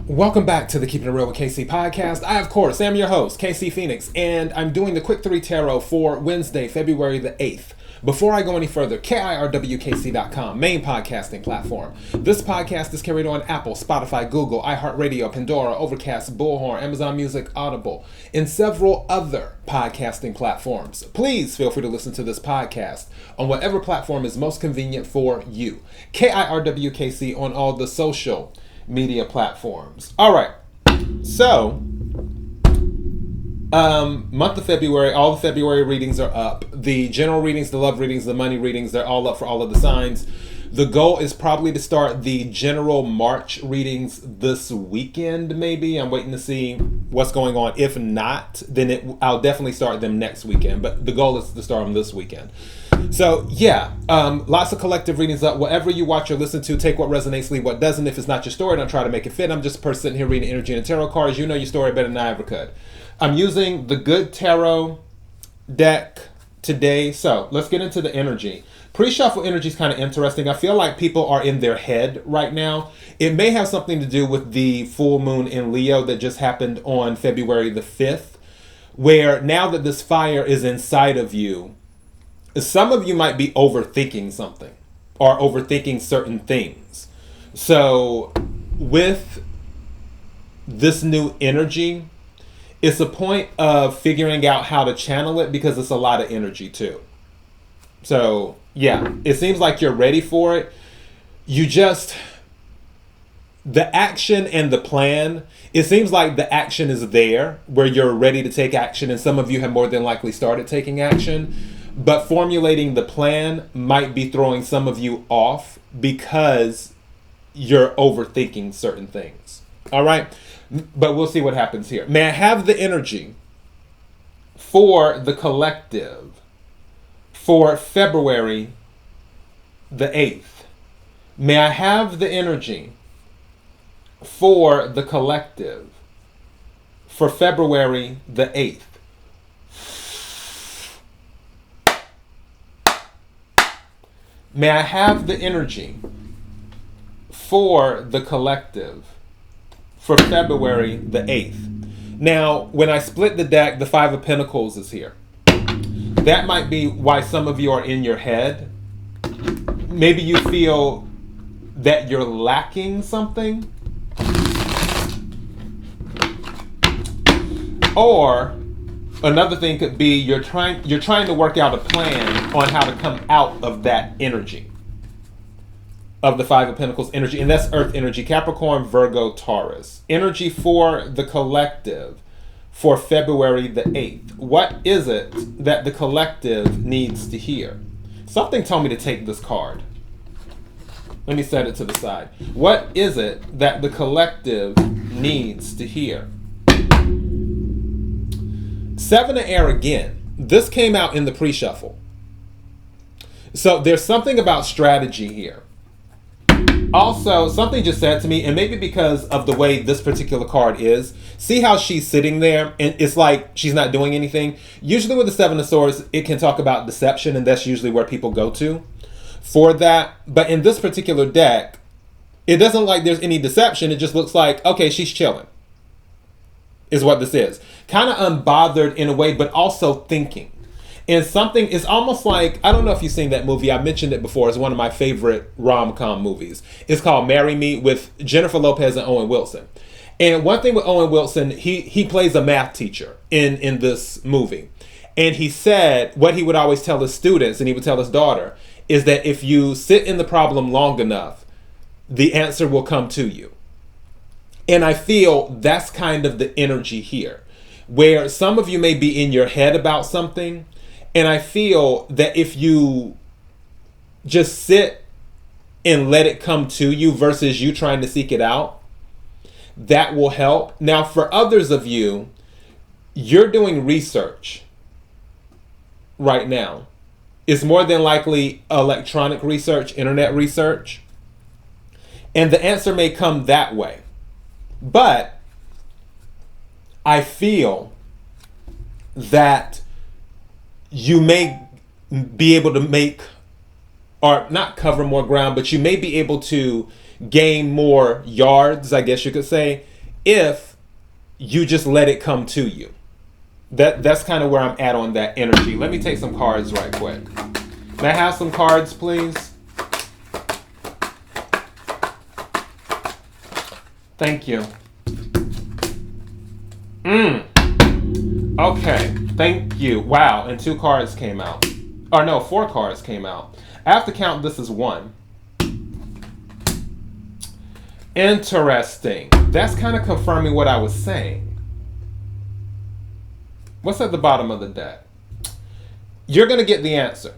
Welcome back to the Keeping It Real with KC podcast. I, of course, am your host, KC Phoenix, and I'm doing the Quick 3 Tarot for Wednesday, February the 8th. Before I go any further, KIRWKC.com, main podcasting platform. This podcast is carried on Apple, Spotify, Google, iHeartRadio, Pandora, Overcast, Bullhorn, Amazon Music, Audible, and several other podcasting platforms. Please feel free to listen to this podcast on whatever platform is most convenient for you. KIRWKC on all the social media platforms. All right, so month of February, all the February readings are up. The general readings, the love readings, the money readings, they're all up for all of the signs. The goal is probably to start the general March readings this weekend, maybe. I'm waiting to see what's going on. If not, then I'll definitely start them next weekend, but the goal is to start them this weekend. So yeah, lots of collective readings up. Whatever you watch or listen to, take what resonates, leave what doesn't. If it's not your story, don't try to make it fit. I'm just a person sitting here reading energy and tarot cards. You know your story better than I ever could. I'm using the Good Tarot deck today. So let's get into the energy. Pre-shuffle energy is kind of interesting. I feel like people are in their head right now. It may have something to do with the full moon in Leo that just happened on February the 5th, where now that this fire is inside of you, some of you might be overthinking something or overthinking certain things. So with this new energy, it's a point of figuring out how to channel it because it's a lot of energy too. So yeah, it seems like you're ready for it. The action and the plan, it seems like the action is there where you're ready to take action, and some of you have more than likely started taking action. But formulating the plan might be throwing some of you off because you're overthinking certain things. All right? But we'll see what happens here. May I have the energy for the collective for February the 8th? May I have the energy for the collective for February the 8th? May I have the energy for the collective for February the 8th? Now, when I split the deck, the Five of Pentacles is here. That might be why some of you are in your head. Maybe you feel that you're lacking something. Or another thing could be you're trying to work out a plan on how to come out of that energy of the Five of Pentacles energy, and that's Earth energy, Capricorn, Virgo, Taurus. Energy for the collective for February the 8th. What is it that the collective needs to hear? Something told me to take this card. Let me set it to the side. What is it that the collective needs to hear? Seven of Air again. This came out in the pre-shuffle. So there's something about strategy here. Also, something just said to me, and maybe because of the way this particular card is, see how she's sitting there and it's like she's not doing anything? Usually with the Seven of Swords, it can talk about deception, and that's usually where people go to for that. But in this particular deck, it doesn't look like there's any deception. It just looks like, okay, she's chilling, is what this is. Kind of unbothered in a way, but also thinking. And something is almost like, I don't know if you've seen that movie. I mentioned it before. It's one of my favorite rom-com movies. It's called Marry Me with Jennifer Lopez and Owen Wilson. And one thing with Owen Wilson, he plays a math teacher in this movie. And he said what he would always tell his students, and he would tell his daughter, is that if you sit in the problem long enough, the answer will come to you. And I feel that's kind of the energy here, where some of you may be in your head about something. And I feel that if you just sit and let it come to you versus you trying to seek it out, that will help. Now, for others of you, you're doing research right now. It's more than likely electronic research, internet research. And the answer may come that way. But I feel that you may be able to make, or not cover more ground, but you may be able to gain more yards, I guess you could say, if you just let it come to you. That's kind of where I'm at on that energy. Let me take some cards right quick. May I have some cards, please? Thank you. Okay, thank you. Wow, and 2 cards came out. Or no, 4 cards came out. I have to count this as 1. Interesting. That's kind of confirming what I was saying. What's at the bottom of the deck? You're going to get the answer.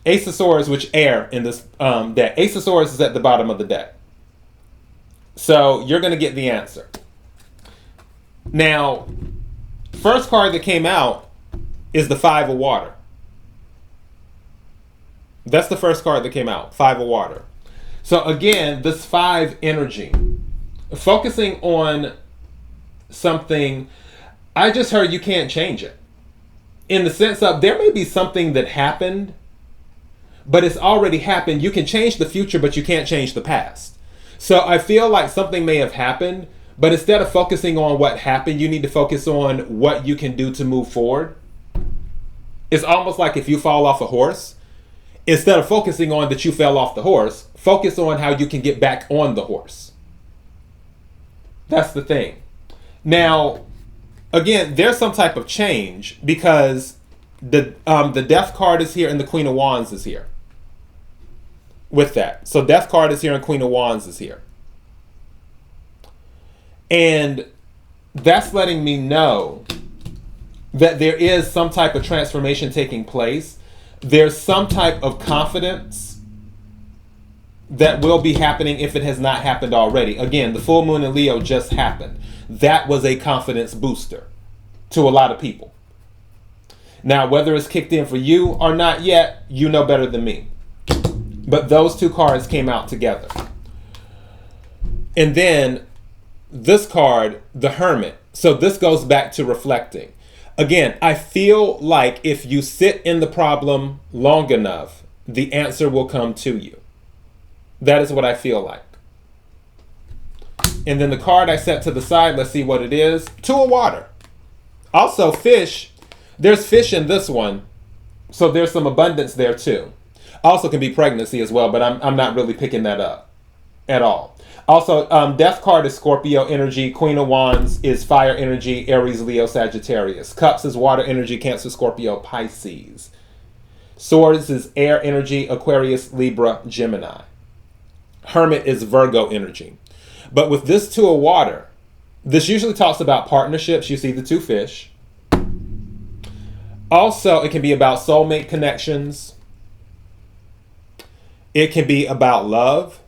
Ace of Swords, which air in this deck. Ace of Swords is at the bottom of the deck. So you're going to get the answer. Now, first card that came out is the 5 of water. That's the first card that came out, 5 of water. So again, this 5 energy, focusing on something, I just heard you can't change it. In the sense of there may be something that happened, but it's already happened. You can change the future, but you can't change the past. So I feel like something may have happened, but instead of focusing on what happened, you need to focus on what you can do to move forward. It's almost like if you fall off a horse, instead of focusing on that you fell off the horse, focus on how you can get back on the horse. That's the thing. Now, again, there's some type of change because the Death card is here and the Queen of Wands is here. With that. So Death card is here and Queen of Wands is here. And that's letting me know that there is some type of transformation taking place. There's some type of confidence that will be happening if it has not happened already. Again, the full moon in Leo just happened. That was a confidence booster to a lot of people. Now, whether it's kicked in for you or not yet, you know better than me. But those 2 cards came out together. And then this card, the Hermit. So this goes back to reflecting. Again, I feel like if you sit in the problem long enough, the answer will come to you. That is what I feel like. And then the card I set to the side, let's see what it is. 2 of water. Also fish. There's fish in this one. So there's some abundance there too. Also can be pregnancy as well, but I'm not really picking that up at all. Also, Death card is Scorpio energy. Queen of Wands is fire energy. Aries, Leo, Sagittarius. Cups is water energy. Cancer, Scorpio, Pisces. Swords is air energy. Aquarius, Libra, Gemini. Hermit is Virgo energy. But with this 2 of water, this usually talks about partnerships. You see the 2 fish. Also, it can be about soulmate connections. It can be about love.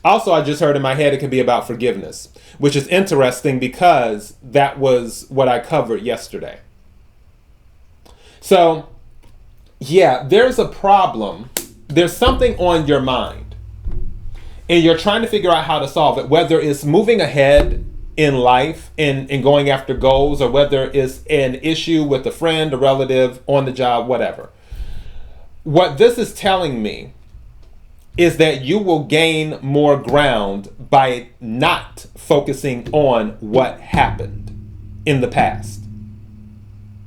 Also, I just heard in my head it could be about forgiveness, which is interesting because that was what I covered yesterday. So, yeah, there's a problem. There's something on your mind, and you're trying to figure out how to solve it, whether it's moving ahead in life and going after goals, or whether it's an issue with a friend, a relative, on the job, whatever. What this is telling me is that you will gain more ground by not focusing on what happened in the past.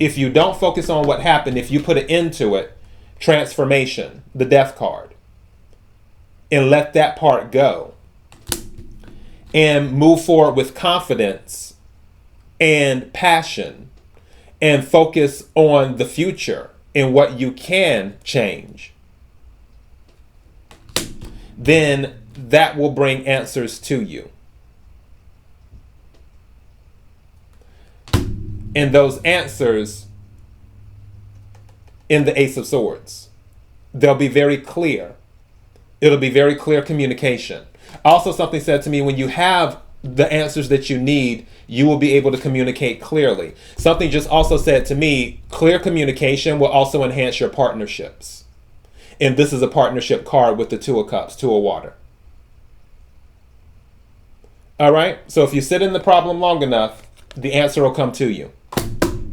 If you don't focus on what happened, if you put an end to it, transformation, the Death card, and let that part go, and move forward with confidence and passion, and focus on the future and what you can change, then that will bring answers to you. And those answers in the Ace of Swords, they'll be very clear. It'll be very clear communication. Also, something said to me, when you have the answers that you need, you will be able to communicate clearly. Something just also said to me, clear communication will also enhance your partnerships. And this is a partnership card with the 2 of Cups, 2 of water. All right. So if you sit in the problem long enough, the answer will come to you.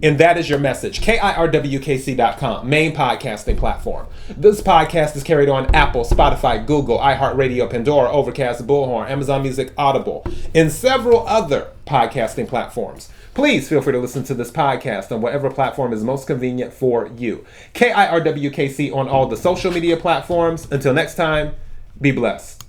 And that is your message. KIRWKC.com, main podcasting platform. This podcast is carried on Apple, Spotify, Google, iHeartRadio, Pandora, Overcast, Bullhorn, Amazon Music, Audible, and several other podcasting platforms. Please feel free to listen to this podcast on whatever platform is most convenient for you. KIRWKC on all the social media platforms. Until next time, be blessed.